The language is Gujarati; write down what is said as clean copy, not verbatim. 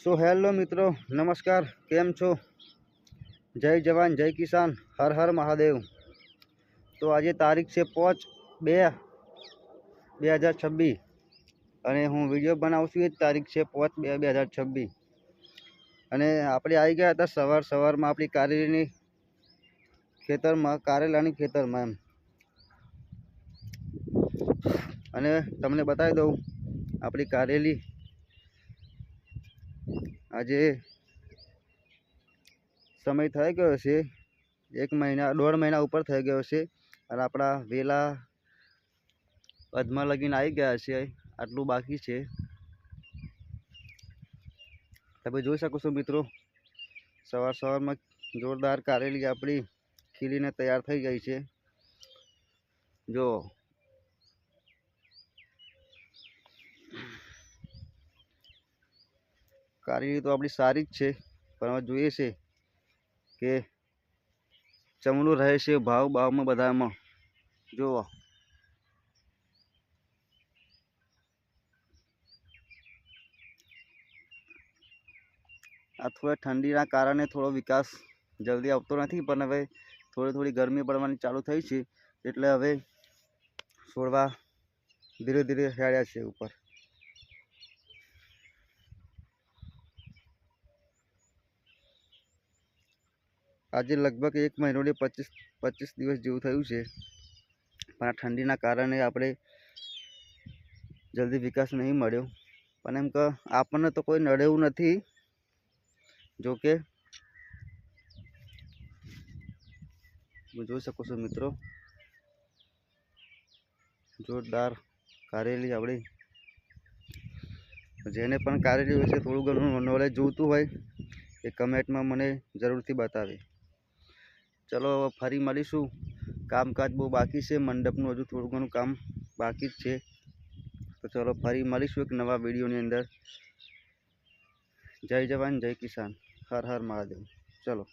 सो हेलो मित्रों, नमस्कार। केम छो? जय जवान जय किसान, हर हर महादेव। तो आज तारीख है 5/2/2026 અને હું વિડીયો બનાવું છું। એ તારીખ છે 5/2/2026 અને આપણે આવી ગયા હતા સવારમાં આપણી કારેલીની ખેતરમાં, કારેલાની ખેતરમાં એમ। અને તમને બતાવી દઉં આપણી કારેલી આજે समय થઈ ગયો છે, 1 મહિના 1.5 મહિના ઉપર થઈ ગયો છે અને આપણા વેલા અધમાં લગીને આવી ગયા છે। આટલું બાકી છે। તમે જોઈ શકો છો મિત્રો, સવારમાં જોરદાર કારેલી આપણી ખીલીને તૈયાર થઈ ગઈ છે। જો કારેલી તો આપણી સારી જ છે, પણ હવે જોઈએ છે કે ચમડું રહે છે ભાવમાં બધામાં। જુઓ આ થોડા ઠંડીના કારણે થોડો વિકાસ જલ્દી આવતો નથી, પણ હવે થોડી ગરમી પડવાની ચાલુ થઈ છે એટલે હવે છોડવા ધીરે ધીરે હેડ્યા છે ઉપર। આજે લગભગ 1 મહિનો ને 25 દિવસ જેવું થયું છે, પણ આ ઠંડીના કારણે આપણે જલ્દી વિકાસ નહીં મળ્યો। પણ એમ કે આપણને તો કોઈ નડે એવું નથી। જો કે જોઈ શકો છો મિત્રો, જોરદાર કારેલી આપણી। જેને પણ કારેલી વિશે થોડું ઘણું નોલેજ જોઈતું હોય એ કમેન્ટમાં મને જરૂરથી બતાવે। ચલો હવે ફરી મળીશું। કામકાજ બહુ બાકી છે, મંડપનું હજુ થોડું ઘણું કામ બાકી જ છે। તો ચલો ફરી મળીશું એક નવા વિડીયોની અંદર। જય જવાન જય કિસાન, હર હર મહાદેવ। ચલો।